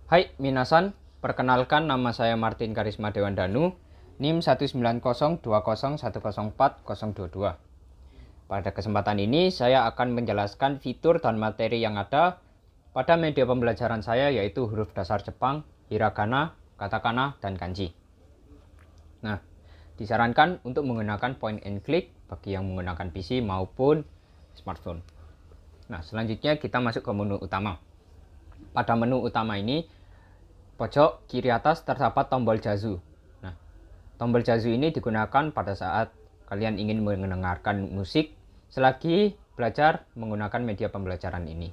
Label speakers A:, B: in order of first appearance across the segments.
A: Hai minasan, perkenalkan nama saya Martin Karisma Dewandanu, NIM 1902011040022. Pada kesempatan ini saya akan menjelaskan fitur dan materi yang ada pada media pembelajaran saya, yaitu huruf dasar Jepang, hiragana, katakana, dan kanji. Nah, disarankan untuk menggunakan point and click bagi yang menggunakan PC maupun smartphone. Nah, selanjutnya kita masuk ke menu utama. Pada menu utama ini, pojok kiri atas terdapat tombol jazu. Nah, tombol jazu ini digunakan pada saat kalian ingin mendengarkan musik selagi belajar menggunakan media pembelajaran ini.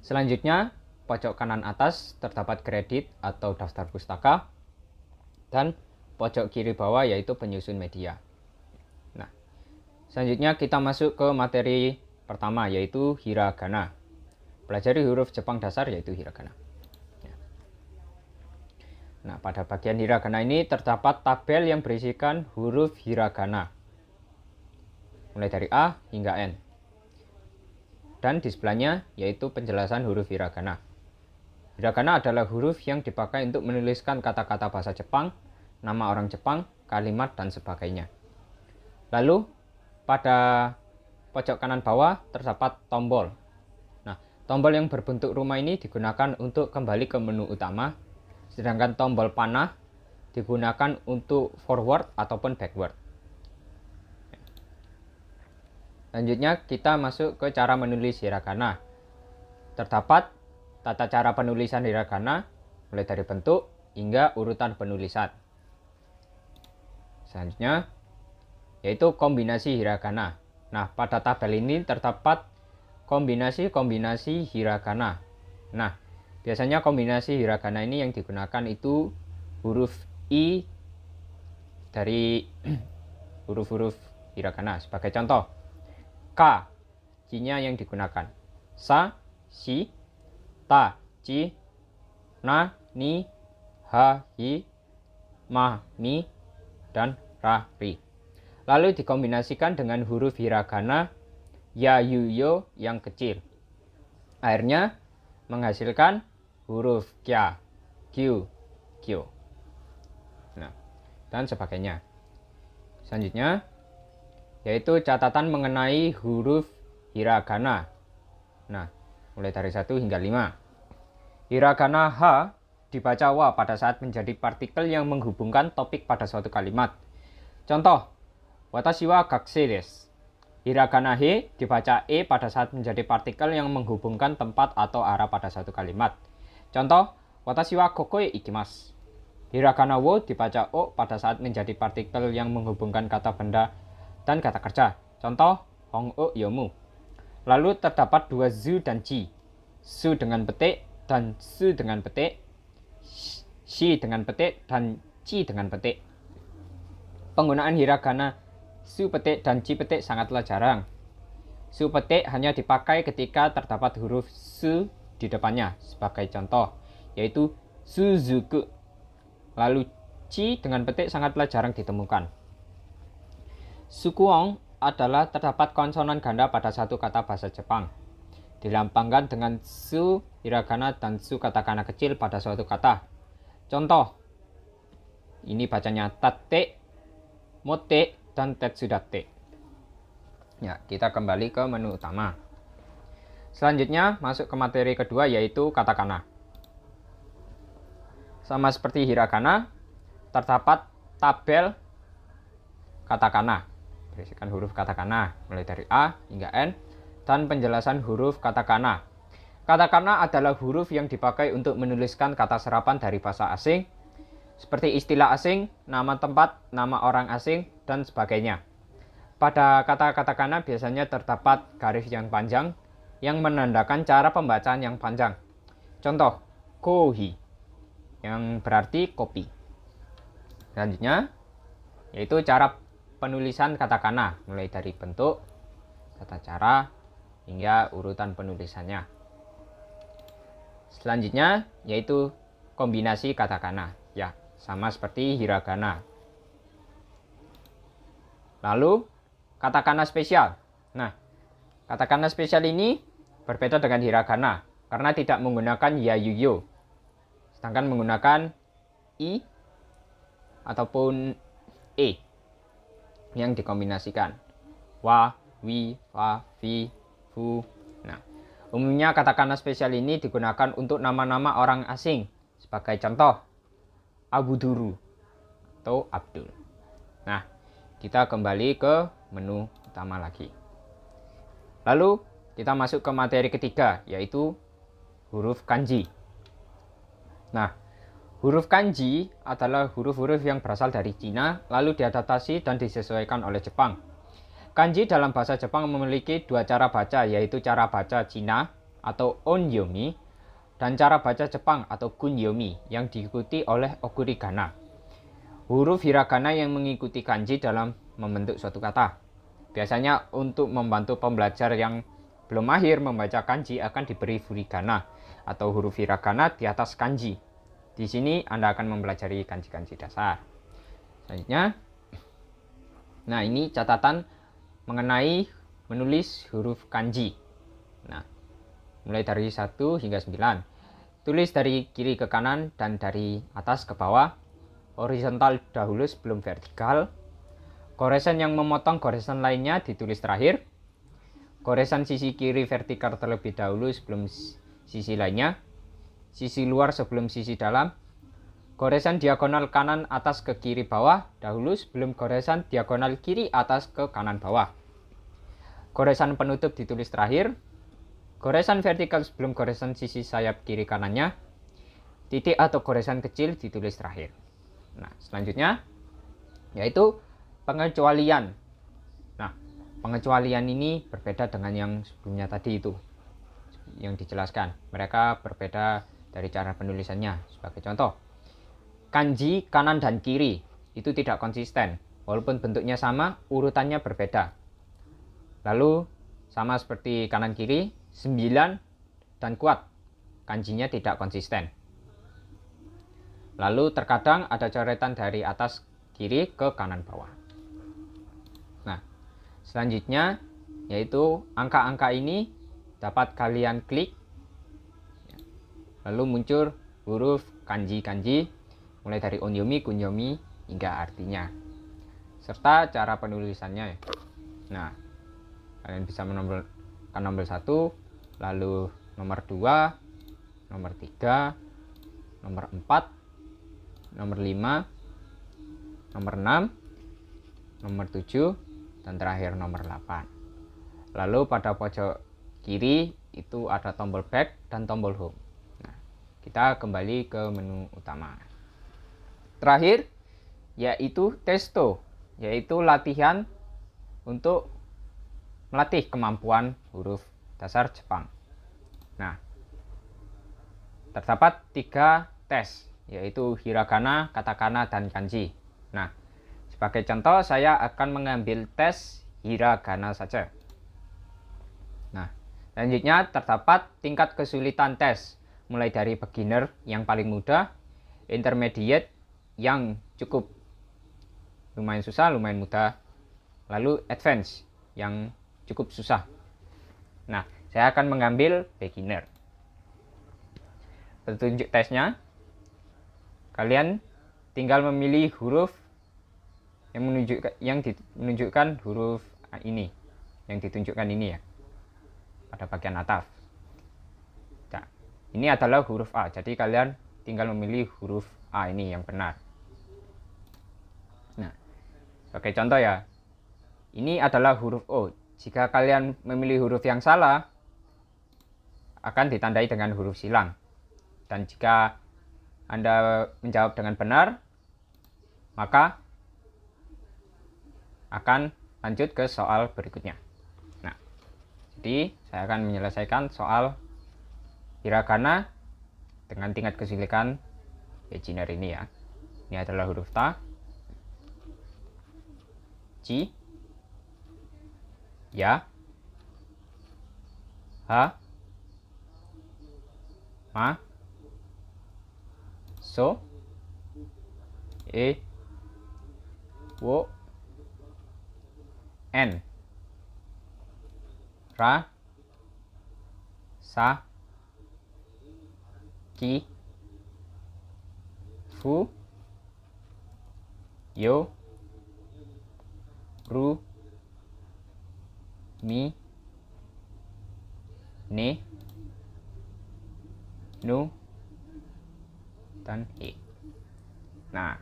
A: Selanjutnya, pojok kanan atas terdapat kredit atau daftar pustaka, dan pojok kiri bawah yaitu penyusun media. Nah, selanjutnya kita masuk ke materi pertama, yaitu hiragana. Pelajari huruf Jepang dasar yaitu hiragana. Nah, pada bagian hiragana ini terdapat tabel yang berisikan huruf hiragana, mulai dari A hingga N. Dan di sebelahnya yaitu penjelasan huruf hiragana. Hiragana adalah huruf yang dipakai untuk menuliskan kata-kata bahasa Jepang, nama orang Jepang, kalimat, dan sebagainya. Lalu, pada pojok kanan bawah terdapat tombol. Nah, tombol yang berbentuk rumah ini digunakan untuk kembali ke menu utama, sedangkan tombol panah digunakan untuk forward ataupun backward. Selanjutnya kita masuk ke cara menulis hiragana. Terdapat tata cara penulisan hiragana mulai dari bentuk hingga urutan penulisan. Selanjutnya yaitu kombinasi hiragana. Nah, pada tabel ini terdapat kombinasi-kombinasi hiragana. Nah, biasanya kombinasi hiragana ini yang digunakan itu huruf I dari huruf-huruf hiragana. Sebagai contoh, K, J-nya yang digunakan. Sa, Si, Ta, Ci, Na, Ni, Ha, Hi, Ma, Mi, dan Ra, Ri. Lalu dikombinasikan dengan huruf hiragana Ya, Yu, Yo yang kecil. Akhirnya menghasilkan huruf Kya, Kyu, Kyo. Nah, dan sebagainya. Selanjutnya yaitu catatan mengenai huruf hiragana. Nah, mulai dari 1 hingga 5. Hiragana H dibaca wa pada saat menjadi partikel yang menghubungkan topik pada suatu kalimat. Contoh, watashi wa gakusei desu. Hiragana he dibaca e pada saat menjadi partikel yang menghubungkan tempat atau arah pada suatu kalimat. Contoh, watashi wa koko e ikimasu. Hiragana wo dibaca o pada saat menjadi partikel yang menghubungkan kata benda dan kata kerja. Contoh, hong o yomu. Lalu terdapat dua zu dan ji. Su dengan petik dan su dengan petik. Shi dengan petik dan ci dengan petik. Penggunaan hiragana su petik dan ci petik sangatlah jarang. Su petik hanya dipakai ketika terdapat huruf su di depannya. Sebagai contoh, yaitu Suzuku. Lalu ci dengan petik sangatlah jarang ditemukan. Sukuong adalah terdapat konsonan ganda pada satu kata bahasa Jepang. Dilambangkan dengan su hiragana dan su katakana kecil pada suatu kata. Contoh, ini bacanya tate, mote, dan tetsudate. Ya, kita kembali ke menu utama. Selanjutnya masuk ke materi kedua, yaitu katakana. Sama seperti hiragana, terdapat tabel katakana, berisikan huruf katakana mulai dari A hingga N, dan penjelasan huruf katakana. Katakana adalah huruf yang dipakai untuk menuliskan kata serapan dari bahasa asing, seperti istilah asing, nama tempat, nama orang asing, dan sebagainya. Pada kata katakana biasanya terdapat garis yang panjang yang menandakan cara pembacaan yang panjang. Contoh, kohi, yang berarti kopi. Selanjutnya, yaitu cara penulisan katakana, mulai dari bentuk, tata cara, hingga urutan penulisannya. Selanjutnya, yaitu kombinasi katakana. Ya, sama seperti hiragana. Lalu, katakana spesial. Nah, katakana spesial ini berbeda dengan hiragana karena tidak menggunakan ya, yu, yo. Sedangkan menggunakan I ataupun E yang dikombinasikan. Wa, wi, fa, vi, fu. Nah, umumnya katakana spesial ini digunakan untuk nama-nama orang asing. Sebagai contoh, Abuduru atau Abdul. Nah, kita kembali ke menu utama lagi. Lalu kita masuk ke materi ketiga, yaitu huruf kanji. Nah, huruf kanji adalah huruf-huruf yang berasal dari Cina, lalu diadaptasi dan disesuaikan oleh Jepang. Kanji dalam bahasa Jepang memiliki dua cara baca, yaitu cara baca Cina atau onyomi dan cara baca Jepang atau gunyomi yang diikuti oleh okurigana. Huruf hiragana yang mengikuti kanji dalam membentuk suatu kata. Biasanya untuk membantu pembelajar yang belum mahir membaca kanji akan diberi furigana atau huruf hiragana di atas kanji. Di sini Anda akan mempelajari kanji-kanji dasar. Selanjutnya, nah ini catatan mengenai menulis huruf kanji. Nah, mulai dari 1 hingga 9. Tulis dari kiri ke kanan dan dari atas ke bawah. Horizontal dahulu sebelum vertikal. Goresan yang memotong goresan lainnya ditulis terakhir. Goresan sisi kiri vertikal terlebih dahulu sebelum sisi lainnya. Sisi luar sebelum sisi dalam. Goresan diagonal kanan atas ke kiri bawah dahulu sebelum goresan diagonal kiri atas ke kanan bawah. Goresan penutup ditulis terakhir. Goresan vertikal sebelum goresan sisi sayap kiri kanannya. Titik atau goresan kecil ditulis terakhir. Nah, selanjutnya yaitu pengecualian. Nah, pengecualian ini berbeda dengan yang sebelumnya tadi itu yang dijelaskan. Mereka berbeda dari cara penulisannya. Sebagai contoh, kanji kanan dan kiri itu tidak konsisten. Walaupun bentuknya sama, urutannya berbeda. Lalu sama seperti kanan kiri, 9 dan kuat. Kanjinya tidak konsisten. Lalu terkadang ada coretan dari atas kiri ke kanan bawah. Nah, selanjutnya yaitu angka-angka ini dapat kalian klik. Lalu muncul huruf kanji-kanji mulai dari onyomi, kunyomi hingga artinya. Serta cara penulisannya. Nah, kalian bisa menambahkan nomor 1, lalu nomor 2, nomor 3, nomor 4, nomor 5, nomor 6, nomor 7, dan terakhir nomor 8. Lalu pada pojok kiri itu ada tombol back dan tombol home. Nah, kita kembali ke menu utama. Terakhir yaitu testo, yaitu latihan untuk melatih kemampuan huruf dasar Jepang. Nah, terdapat 3 tes, yaitu hiragana, katakana, dan kanji. Nah, sebagai contoh saya akan mengambil tes hiragana saja. Nah, selanjutnya terdapat tingkat kesulitan tes, mulai dari beginner yang paling mudah, intermediate yang cukup lumayan susah, lumayan mudah, lalu advance yang cukup susah. Nah, saya akan mengambil beginner. Petunjuk tesnya, kalian tinggal memilih huruf yang menunjukkan huruf ini, yang ditunjukkan ini ya, pada bagian atas. Nah, ini adalah huruf A, jadi kalian tinggal memilih huruf A ini yang benar. Nah, sebagai contoh ya, ini adalah huruf O. Jika kalian memilih huruf yang salah, akan ditandai dengan huruf silang. Dan jika Anda menjawab dengan benar, maka akan lanjut ke soal berikutnya. Nah, jadi saya akan menyelesaikan soal hiragana dengan tingkat kesulitan beginner ini ya. Ini adalah huruf ta, ji, ya, ha, ma, so, e, wo, en, ra, sa, ki, fu, yo, ru, mi, ne, nu, dan he. Nah,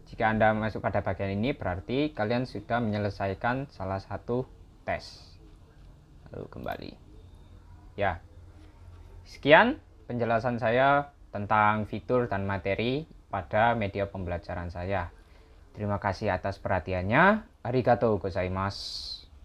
A: jika Anda masuk pada bagian ini berarti kalian sudah menyelesaikan salah satu tes. Lalu kembali. Ya. Sekian penjelasan saya tentang fitur dan materi pada media pembelajaran saya. Terima kasih atas perhatiannya. Arigatou gozaimasu.